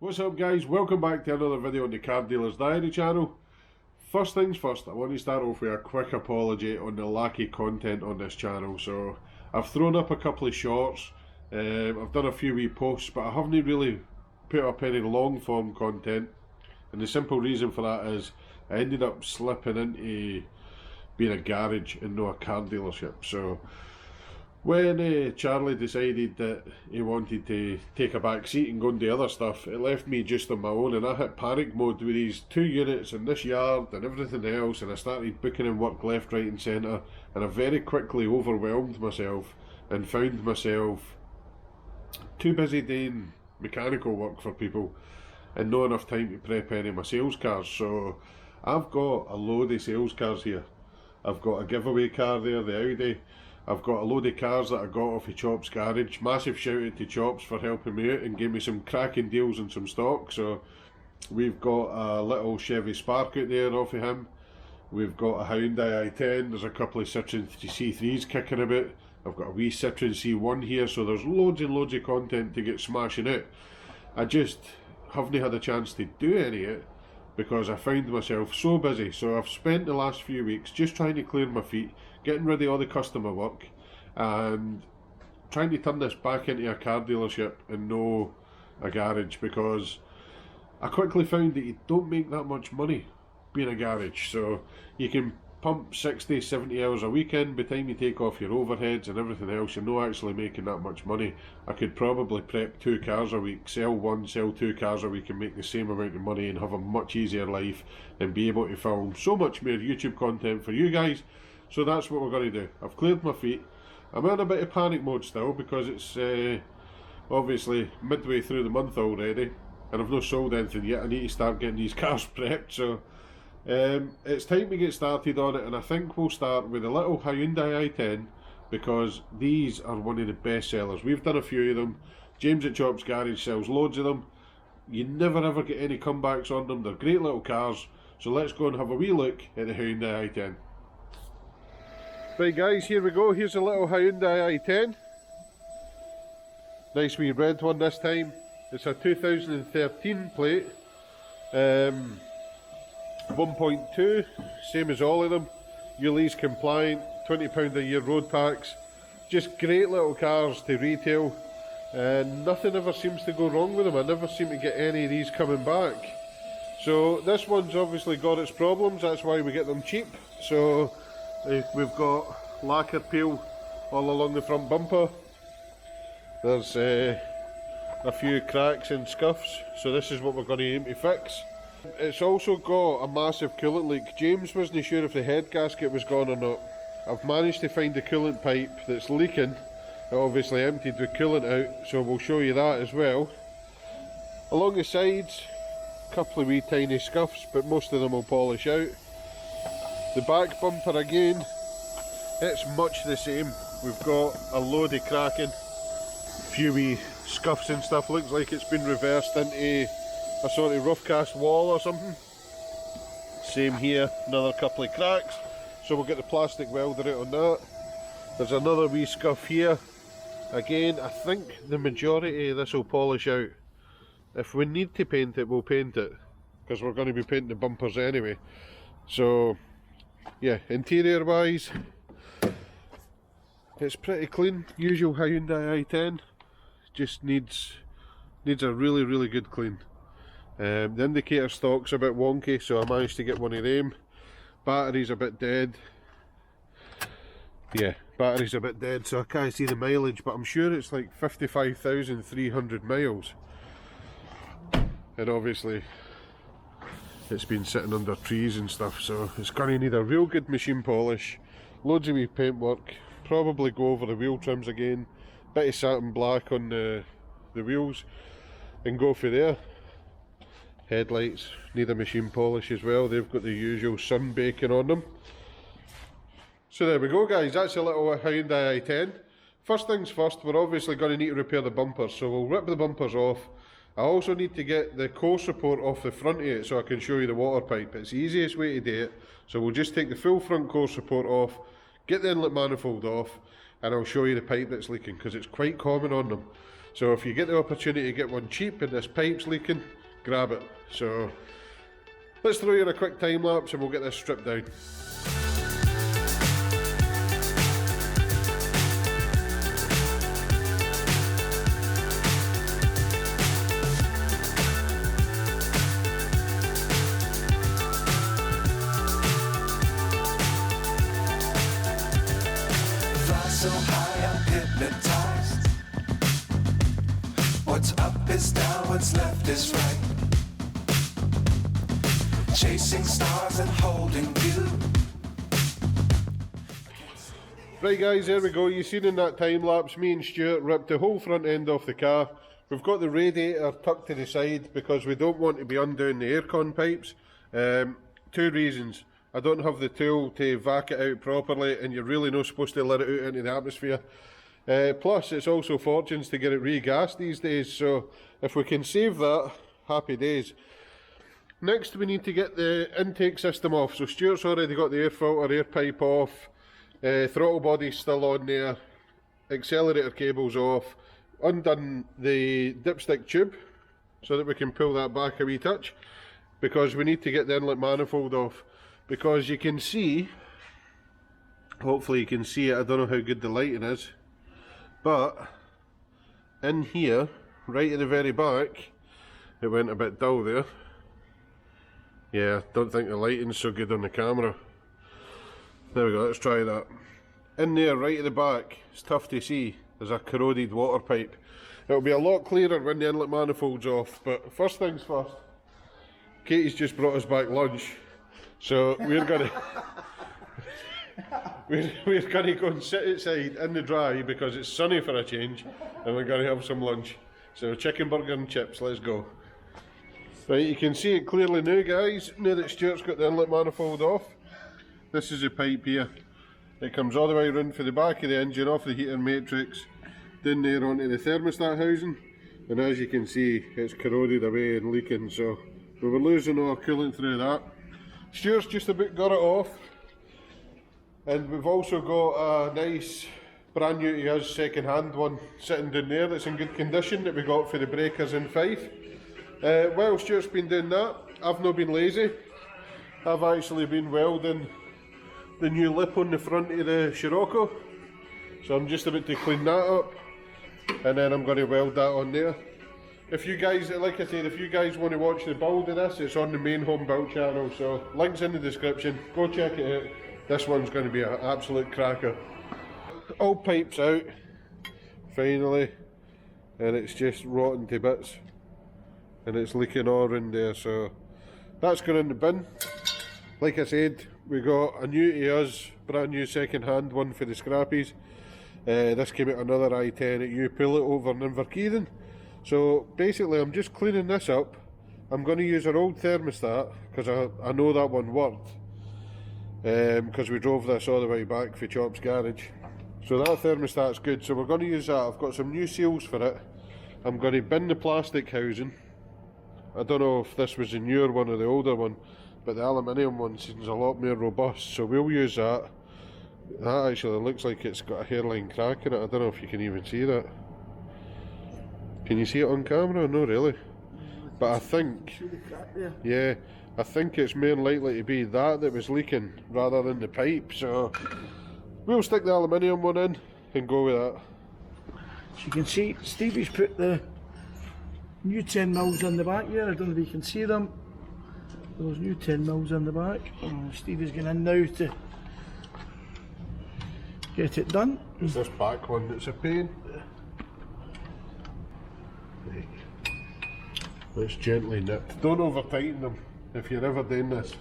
What's up guys, welcome back to another video on the Car Dealer's Diary channel. First things first, I want to start off with a quick apology on the lack of content on this channel. So I've thrown up a couple of shorts, I've done a few wee posts, but I haven't really put up any long form content, and the simple reason for that is I ended up slipping into being a garage and not a car dealership. So when Charlie decided that he wanted to take a back seat and go and do other stuff, it left me just on my own, and I hit panic mode with these 2 units in this yard and everything else, and I started booking in work left, right and centre, and I very quickly overwhelmed myself and found myself too busy doing mechanical work for people and not enough time to prep any of my sales cars. So I've got a load of sales cars here. I've got a giveaway car there, the Audi. I've got a load of cars that I got off of Chop's garage. Massive shout out to Chops for helping me out and gave me some cracking deals and some stock. So we've got a little Chevy Spark out there off of him. We've got a Hyundai I10. There's a couple of Citroen C3s kicking about. I've got a wee Citroen C1 here. So there's loads and loads of content to get smashing out. I just haven't had a chance to do any of it because I found myself so busy. So I've spent the last few weeks just trying to clear my feet, getting rid of all the customer work and trying to turn this back into a car dealership and no a garage, because I quickly found that you don't make that much money being a garage. So you can pump 60-70 hours a weekend. By the time you take off your overheads and everything else, you're not actually making that much money. I could probably prep 2 cars a week, sell 1, sell 2 cars a week and make the same amount of money and have a much easier life and be able to film so much more YouTube content for you guys. So that's what we're going to do. I've cleared my feet. I'm in a bit of panic mode still because it's obviously midway through the month already and I've not sold anything yet. I need to start getting these cars prepped. So it's time to get started on it, and I think we'll start with a little Hyundai I10 because these are one of the best sellers. We've done a few of them. James at Chop's Garage sells loads of them. You never ever get any comebacks on them. They're great little cars. So let's go and have a wee look at the Hyundai i10. Right guys, here we go. Here's a little Hyundai i10. Nice wee red one this time. It's a 2013 plate. 1.2, same as all of them, Ulysses compliant, £20 a year road tax. Just great little cars to retail, and nothing ever seems to go wrong with them. I never seem to get any of these coming back. So this one's obviously got its problems, that's why we get them cheap. So we've got lacquer peel all along the front bumper. There's a few cracks and scuffs, so this is what we're going to aim to fix. It's also got a massive coolant leak. James wasn't sure if the head gasket was gone or not. I've managed to find the coolant pipe that's leaking. It obviously emptied with coolant out, so we'll show you that as well. Along the sides, a couple of wee tiny scuffs, but most of them will polish out. The back bumper again, it's much the same. We've got a load of cracking, a few wee scuffs and stuff. Looks like it's been reversed into a sort of rough cast wall or something. Same here, another couple of cracks, so we'll get the plastic welder out on that. There's another wee scuff here. Again, I think the majority of this will polish out. If we need to paint it, we'll paint it, because we're going to be painting the bumpers anyway. So yeah, interior wise, it's pretty clean. Usual Hyundai i10, just needs a really good clean. The indicator stock's a bit wonky, so I managed to get one of them. Battery's a bit dead. Yeah, battery's a bit dead, so I can't see the mileage, but I'm sure it's like 55,300 miles. And obviously it's been sitting under trees and stuff, so it's going to need a real good machine polish, loads of wee paint work, probably go over the wheel trims again, bit of satin black on the wheels, and go for there. Headlights need a machine polish as well. They've got the usual sun baking on them. So there we go guys, that's a little Hyundai i10. First things first, we're obviously going to need to repair the bumpers, so we'll rip the bumpers off. I also need to get the core support off the front of it so I can show you the water pipe. It's the easiest way to do it. So we'll just take the full front core support off, get the inlet manifold off, and I'll show you the pipe that's leaking, because it's quite common on them. So if you get the opportunity to get one cheap and this pipe's leaking, grab it. So let's throw you a quick time lapse and we'll get this stripped down. So high, I'm hypnotized. What's up is down, what's left is right. Chasing stars and holding you. Right guys, there we go. You've seen in that time lapse, me and Stuart ripped the whole front end off the car. We've got the radiator tucked to the side because we don't want to be undoing the aircon pipes. 2 reasons. I don't have the tool to vac it out properly, and you're really not supposed to let it out into the atmosphere. Plus, it's also fortunes to get it re-gassed these days, so if we can save that, happy days. Next, we need to get the intake system off. So Stuart's already got the air filter, air pipe off, throttle body's still on there, accelerator cable's off, undone the dipstick tube so that we can pull that back a wee touch, because we need to get the inlet manifold off. Because you can see, hopefully you can see it, I don't know how good the lighting is, but in here, right at the very back, it went a bit dull there. Yeah, don't think the lighting's so good on the camera. There we go, let's try that. In there, right at the back, it's tough to see, there's a corroded water pipe. It'll be a lot clearer when the inlet manifold's off, but first things first, Katie's just brought us back lunch. So we're gonna we're gonna go and sit outside in the dry because it's sunny for a change, and we're gonna have some lunch. So chicken burger and chips, let's go. Right, you can see it clearly now guys, now that Stuart's got the inlet manifold off. This is the pipe here. It comes all the way around for the back of the engine, off the heater matrix, down there onto the thermostat housing, and as you can see it's corroded away and leaking, so we were losing our coolant through that. Stuart's just about got it off, and we've also got a nice brand new to us second hand one sitting down there that's in good condition that we got for the breakers in Fife. While Stuart's been doing that, I've not been lazy. I've actually been welding the new lip on the front of the Scirocco, so I'm just about to clean that up and then I'm going to weld that on there. If you guys, like I said, if you guys want to watch the build of this, it's on the main home build channel, so links in the description, go check it out. This one's going to be an absolute cracker. All pipes out, finally, and it's just rotten to bits, and it's leaking all around there, so that's going in the bin. Like I said, we got a new to us, brand new second hand one for the scrappies. This came out another I10 at U Pull It over in Inverkeithing. So basically I'm just cleaning this up. I'm going to use our old thermostat because I know that one worked, because we drove this all the way back for Chop's garage. So that thermostat's good, so we're going to use that. I've got some new seals for it. I'm going to bin the plastic housing. I don't know if this was the newer one or the older one, but the aluminium one seems a lot more robust, so we'll use that. That actually looks like it's got a hairline crack in it. I don't know if you can even see that. Can you see it on camera? No, really. But I think, yeah, I think it's more likely to be that was leaking rather than the pipe. So we'll stick the aluminium one in and go with that. So you can see Stevie's put the new 10 mils in the back here. I don't know if you can see them. Those new 10 mils in the back. Stevie's going in now to get it done. It's this back one that's a pain. Let's gently nip. Don't over tighten them. If you're ever doing this,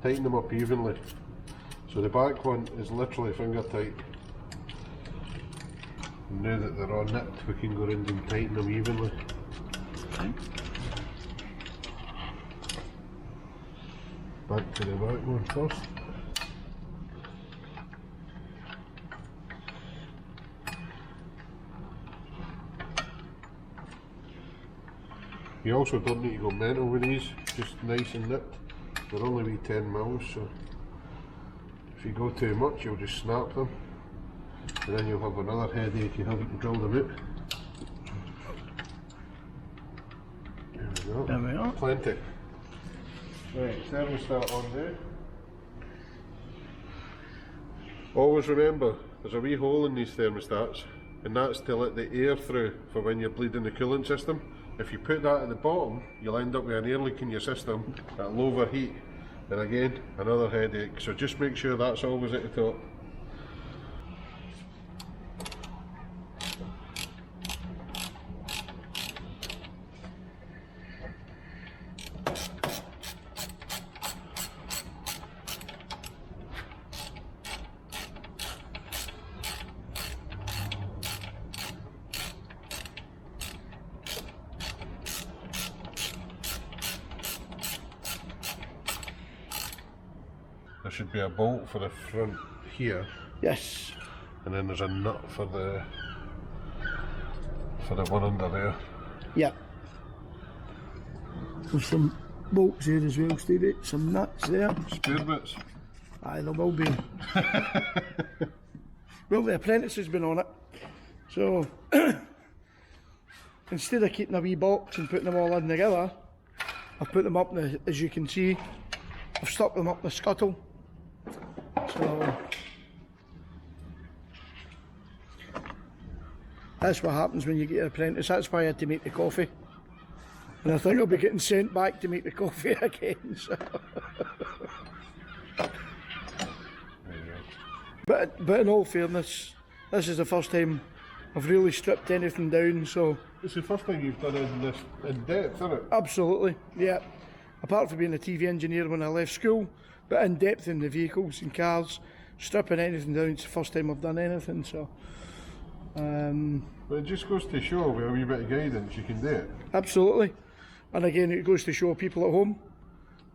tighten them up evenly. So the back one is literally finger tight. And now that they're all nipped, we can go around and tighten them evenly. Okay. Back to the back one first. You also don't need to go mental with these, just nice and nipped. They're only wee 10 mils, so if you go too much you'll just snap them, and then you'll have another headache you haven't drilled them out. go. There we are. Plenty. Right, thermostat on there. Always remember, there's a wee hole in these thermostats, and that's to let the air through for when you're bleeding the coolant system. If you put that at the bottom, you'll end up with an air leak in your system that'll overheat. And again, another headache. So just make sure that's always at the top. There should be a bolt for the front here, Yes. and then there's a nut for the one under there. Yeah. There's some bolts there as well, Stevie. Some nuts there. Spare bits. Aye, there will be. Well, the apprentice has been on it. So, instead of keeping a wee box and putting them all in together, I've put them up, as you can see, I've stuck them up the scuttle. So, that's what happens when you get your apprentice. That's why I had to make the coffee. And I think I'll be getting sent back to make the coffee again. So. But in all fairness, this is the first time I've really stripped anything down, so... It's the first time you've done this in depth, isn't it? Absolutely, yeah. Apart from being a TV engineer when I left school, but in depth in the vehicles and cars, stripping anything down, it's the first time I've done anything, so... But it just goes to show with a wee bit of guidance you can do it. Absolutely. And again, it goes to show people at home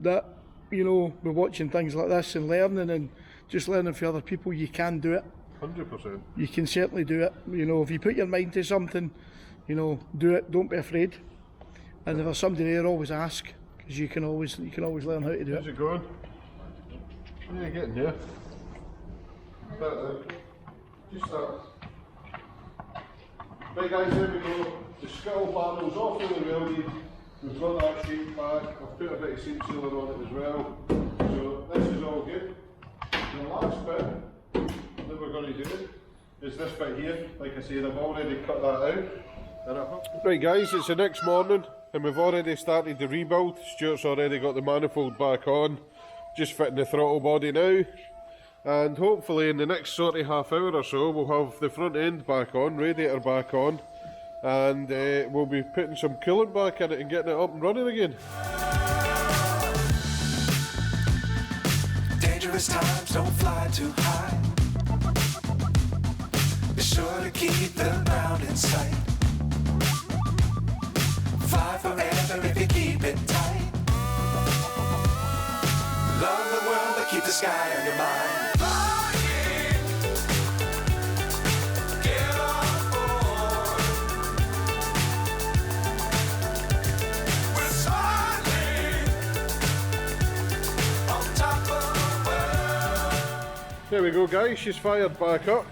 that, you know, we're watching things like this and learning and just learning for other people, you can do it. 100%. You can certainly do it. You know, if you put your mind to something, you know, do it, don't be afraid. And if there's somebody there, always ask, because you can always learn how to do How's it. it going? Yeah, getting there. Just start. Right guys, there we go. The scuttle panel's all fully welded. We've got that shape back. I've put a bit of seam sealer on it as well. So this is all good. The last bit that we're going to do is this bit here. Like I said, I've already cut that out. Right guys, it's the next morning and we've already started the rebuild. Stuart's already got the manifold back on. Just fitting the throttle body now. And hopefully in the next sort of half hour or so we'll have the front end back on, radiator back on, and we'll be putting some coolant back in it and getting it up and running again. Dangerous times, don't fly too high. Be sure to keep the ground in sight. Fly forever if you keep it tight. Love the world, but keep the sky on your mind. There we go guys, she's fired back up.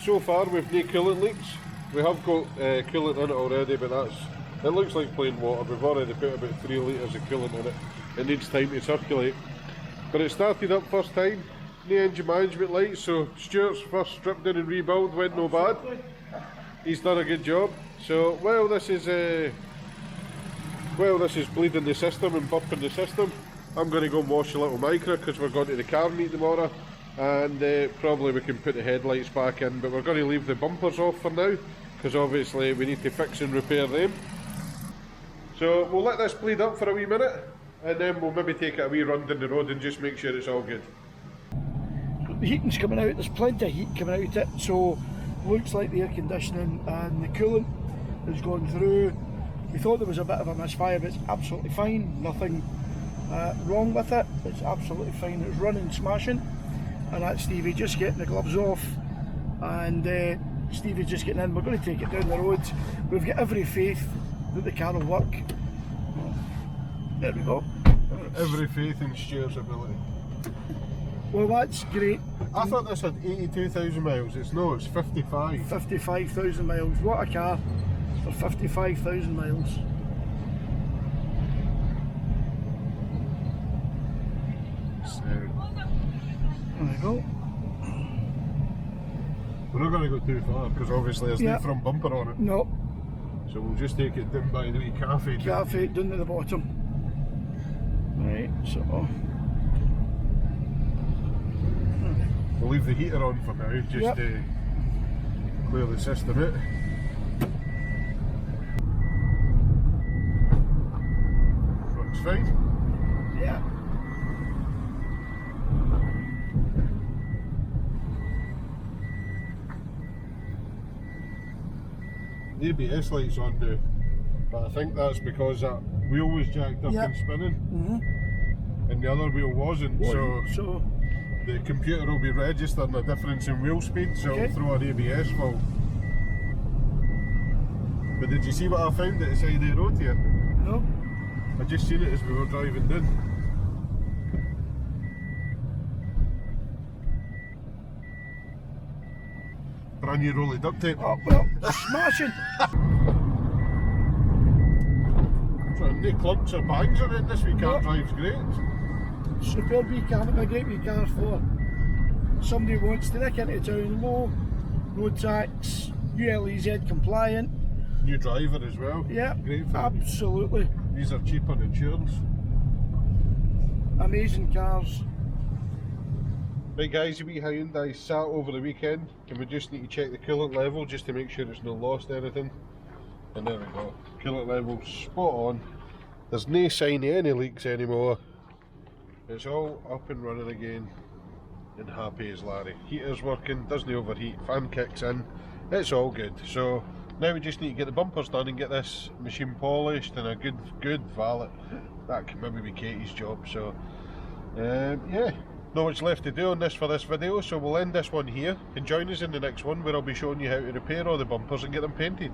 So far we've no coolant leaks. We have got coolant in it already, but it looks like plain water. We've already put about 3 litres of coolant in it. It needs time to circulate. But it started up first time, no engine management lights, so Stuart's first strip down and rebuild went no bad. He's done a good job. So while this is bleeding the system and burping the system, I'm going to go and wash a little micro because we're going to the car meet tomorrow. And probably we can put the headlights back in, but we're going to leave the bumpers off for now because obviously we need to fix and repair them. So we'll let this bleed up for a wee minute and then we'll maybe take it a wee run down the road and just make sure it's all good. The heating's coming out, there's plenty of heat coming out of it, so looks like the air conditioning and the coolant has gone through. We thought there was a bit of a misfire, but it's absolutely fine, nothing wrong with it, it's absolutely fine, it's running smashing. And that's Stevie just getting the gloves off, and Stevie's just getting in. We're going to take it down the road. We've got every faith that the car will work. There we go. Every faith in Stuart's ability. Well, that's great. I thought this had 82,000 miles. It's 55. 55,000 miles. What a car for 55,000 miles. sound. There we go. We're not going to go too far because obviously there's no Yeah. front bumper on it. No, So we'll just take it down by the wee cafe. cafe down to the bottom. Right, so We'll leave the heater on for now just Yep. to clear the system out. Looks fine. yeah. The ABS light's on now, but I think that's because that wheel was jacked up Yep. and spinning, Mm-hmm. and the other wheel wasn't. So The computer will be registering a difference in wheel speed, so Okay. it'll throw an ABS fault. But did you see what I found at the side of the road here? no, I just seen it as we were driving down. Brand new roll of duct tape. oh well, smashing. So no clumps or bangs on it. This wee car No. drives great. Superb wee car, a great wee car for somebody who wants to nick into town, low, road tax, ULEZ compliant. New driver as well. Yeah, Great for absolutely. These are cheap on insurance. Amazing cars. Right guys, the wee Hyundai sat over the weekend and we just need to check the coolant level just to make sure it's not lost anything. And there we go. Coolant level spot on. There's no sign of any leaks anymore. It's all up and running again and happy as Larry. Heater's working, doesn't overheat, fan kicks in, it's all good. So now we just need to get the bumpers done and get this machine polished and a good valet. That can maybe be Katie's job, so yeah. Not much left to do on this for this video, so we'll end this one here and join us in the next one where I'll be showing you how to repair all the bumpers and get them painted.